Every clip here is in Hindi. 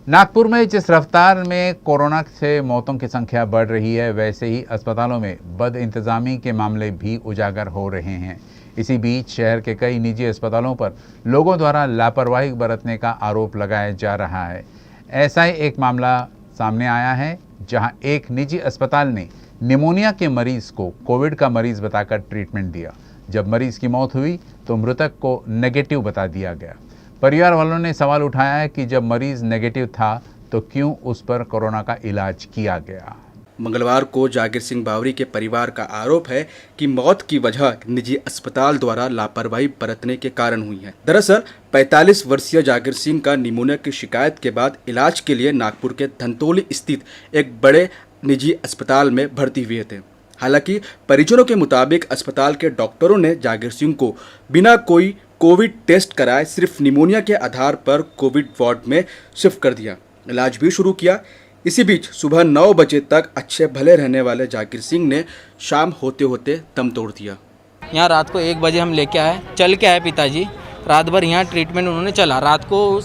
नागपुर में जिस रफ्तार में कोरोना से मौतों की संख्या बढ़ रही है, वैसे ही अस्पतालों में बद इंतजामी के मामले भी उजागर हो रहे हैं। इसी बीच शहर के कई निजी अस्पतालों पर लोगों द्वारा लापरवाही बरतने का आरोप लगाया जा रहा है। ऐसा ही एक मामला सामने आया है, जहां एक निजी अस्पताल ने निमोनिया के मरीज को कोविड का मरीज बताकर ट्रीटमेंट दिया। जब मरीज की मौत हुई तो मृतक को नेगेटिव बता दिया गया। परिवार वालों ने सवाल उठाया है कि जब मरीज नेगेटिव था तो क्यों उस पर कोरोना का इलाज किया गया। मंगलवार को जागीर सिंह बावरी के परिवार का आरोप है कि मौत की वजह निजी अस्पताल द्वारा लापरवाही बरतने के कारण हुई है। दरअसल 45 वर्षीय जागीर सिंह का निमोनिया की शिकायत के बाद इलाज के लिए नागपुर के धंतोली स्थित एक बड़े निजी अस्पताल में भर्ती हुए थे। हालांकि परिजनों के मुताबिक अस्पताल के डॉक्टरों ने जागीर सिंह को बिना कोई कोविड टेस्ट कराए सिर्फ निमोनिया के आधार पर कोविड वार्ड में शिफ्ट कर दिया, इलाज भी शुरू किया। इसी बीच सुबह 9 बजे तक अच्छे भले रहने वाले जागीर सिंह ने शाम होते होते दम तोड़ दिया। यहाँ रात को 1 बजे हम लेके आए, चल के आए पिताजी। रात भर यहाँ ट्रीटमेंट उन्होंने चला। रात को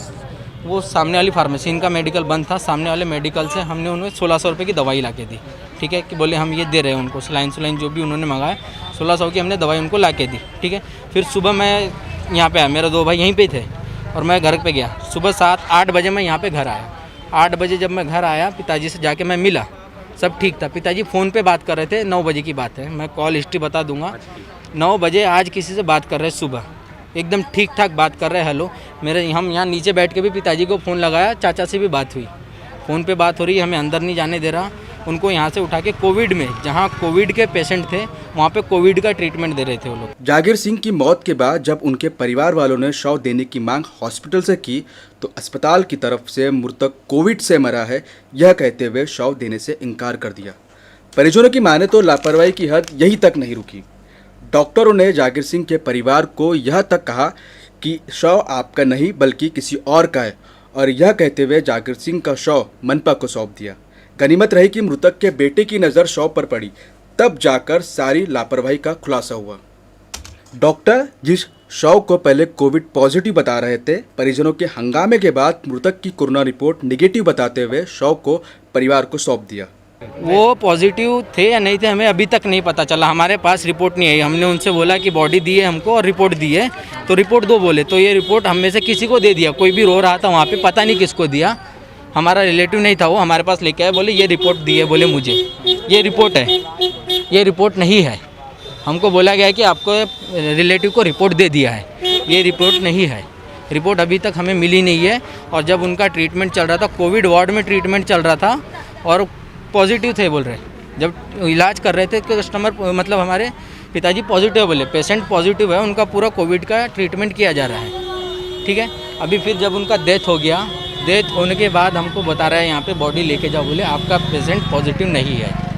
वो सामने वाली फार्मेसी, इनका मेडिकल बंद था, सामने वाले मेडिकल से हमने उन्हें 1600 रुपये की दवाई ला के दी। ठीक है, कि बोले हम ये दे रहे हैं उनको, सलाइन जो भी उन्होंने मंगाया 1600 की हमने दवाई उनको ला के दी। ठीक है, फिर सुबह मैं यहाँ पे आया, मेरे 2 भाई यहीं पे थे और मैं घर पे गया। सुबह 7-8 बजे मैं यहाँ पे घर आया। 8 बजे जब मैं घर आया, पिताजी से जाके मैं मिला, सब ठीक था। पिताजी फ़ोन पे बात कर रहे थे, 9 बजे की बात है, मैं कॉल हिस्ट्री बता दूंगा। 9 बजे आज किसी से बात कर रहे, सुबह एकदम ठीक ठाक बात कर रहे, हेलो मेरे। हम यहाँ नीचे बैठ के भी पिताजी को फ़ोन लगाया, चाचा से भी बात हुई, फ़ोन पे बात हो रही है, हमें अंदर नहीं जाने दे रहा। उनको यहाँ से उठा के कोविड में, जहाँ कोविड के पेशेंट थे वहाँ पे कोविड का ट्रीटमेंट दे रहे थे वो लोग। जागीर सिंह की मौत के बाद जब उनके परिवार वालों ने शव देने की मांग हॉस्पिटल से की तो अस्पताल की तरफ से मृतक कोविड से मरा है यह कहते हुए शव देने से इनकार कर दिया। परिजनों की माने तो लापरवाही की हद यहीं तक नहीं रुकी। डॉक्टरों ने जागीर सिंह के परिवार को यह तक कहा कि शव आपका नहीं बल्कि किसी और का है, और यह कहते हुए जागीर सिंह का शव मनपा को सौंप दिया। गनीमत रही कि मृतक के बेटे की नज़र शव पर पड़ी, तब जाकर सारी लापरवाही का खुलासा हुआ। डॉक्टर जिस शव को पहले कोविड पॉजिटिव बता रहे थे, परिजनों के हंगामे के बाद मृतक की कोरोना रिपोर्ट नेगेटिव बताते हुए शव को परिवार को सौंप दिया। वो पॉजिटिव थे या नहीं थे हमें अभी तक नहीं पता चला, हमारे पास रिपोर्ट नहीं आई। हमने उनसे बोला कि बॉडी दी है हमको और रिपोर्ट दी है, तो रिपोर्ट दो बोले, तो ये रिपोर्ट हम में से किसी को दे दिया। कोई भी रो रहा था वहाँ पे, पता नहीं किसको दिया, हमारा रिलेटिव नहीं था वो, हमारे पास लेके आए, बोले ये रिपोर्ट दी है, बोले मुझे ये रिपोर्ट है, ये रिपोर्ट नहीं है। हमको बोला गया है कि आपको रिलेटिव को रिपोर्ट दे दिया है, ये रिपोर्ट नहीं है। रिपोर्ट अभी तक हमें मिली नहीं है। और जब उनका ट्रीटमेंट चल रहा था, कोविड वार्ड में ट्रीटमेंट चल रहा था और पॉजिटिव थे बोल रहे, जब इलाज कर रहे थे तो कस्टमर मतलब हमारे पिताजी पॉजिटिव बोले, पेशेंट पॉजिटिव है, उनका पूरा कोविड का ट्रीटमेंट किया जा रहा है। ठीक है, अभी फिर जब उनका डेथ हो गया, डेथ होने के बाद हमको बता रहा है यहाँ पे बॉडी लेके जाओ, बोले आपका पेशेंट पॉजिटिव नहीं है।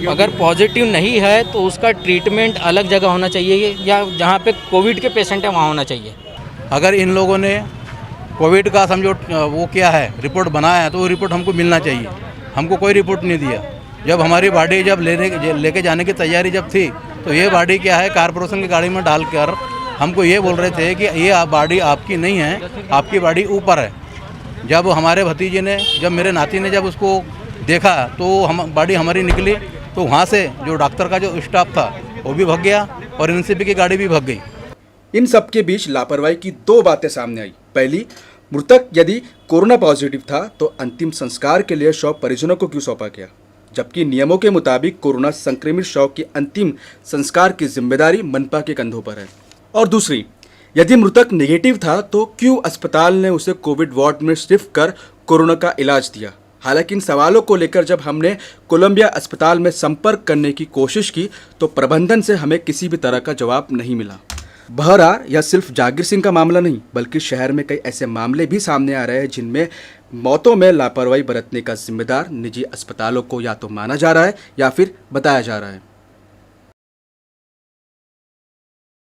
अगर पॉजिटिव नहीं है तो उसका ट्रीटमेंट अलग जगह होना चाहिए, या जहाँ पे कोविड के पेशेंट है वहाँ होना चाहिए। अगर इन लोगों ने कोविड का समझो वो क्या है रिपोर्ट बनाया है तो वो रिपोर्ट हमको मिलना चाहिए। हमको कोई रिपोर्ट नहीं दिया। जब हमारी बॉडी जब लेके जाने की तैयारी जब थी तो ये बॉडी क्या है कारपोरेशन की गाड़ी में डालकर हमको ये बोल रहे थे कि ये बॉडी आपकी नहीं है, आपकी बॉडी ऊपर है। जब हमारे भतीजे ने, जब मेरे नाती ने जब उसको देखा तो हम बॉडी हमारी निकली, तो वहाँ से जो डॉक्टर का जो स्टाफ था वो भी भाग गया और एनसीबी की गाड़ी भी भाग गई। इन सब के बीच लापरवाही की 2 बातें सामने आई। पहली, मृतक यदि कोरोना पॉजिटिव था तो अंतिम संस्कार के लिए शव परिजनों को क्यों सौंपा गया, जबकि नियमों के मुताबिक कोरोना संक्रमित शव के अंतिम संस्कार की जिम्मेदारी मनपा के कंधों पर है। और दूसरी, यदि मृतक नेगेटिव था तो क्यों अस्पताल ने उसे कोविड वार्ड में शिफ्ट कर कोरोना का इलाज दिया। हालांकि इन सवालों को लेकर जब हमने कोलंबिया अस्पताल में संपर्क करने की कोशिश की तो प्रबंधन से हमें किसी भी तरह का जवाब नहीं मिला। बहरहाल यह सिर्फ जागीर सिंह का मामला नहीं बल्कि शहर में कई ऐसे मामले भी सामने आ रहे हैं जिनमें मौतों में लापरवाही बरतने का जिम्मेदार निजी अस्पतालों को या तो माना जा रहा है या फिर बताया जा रहा है।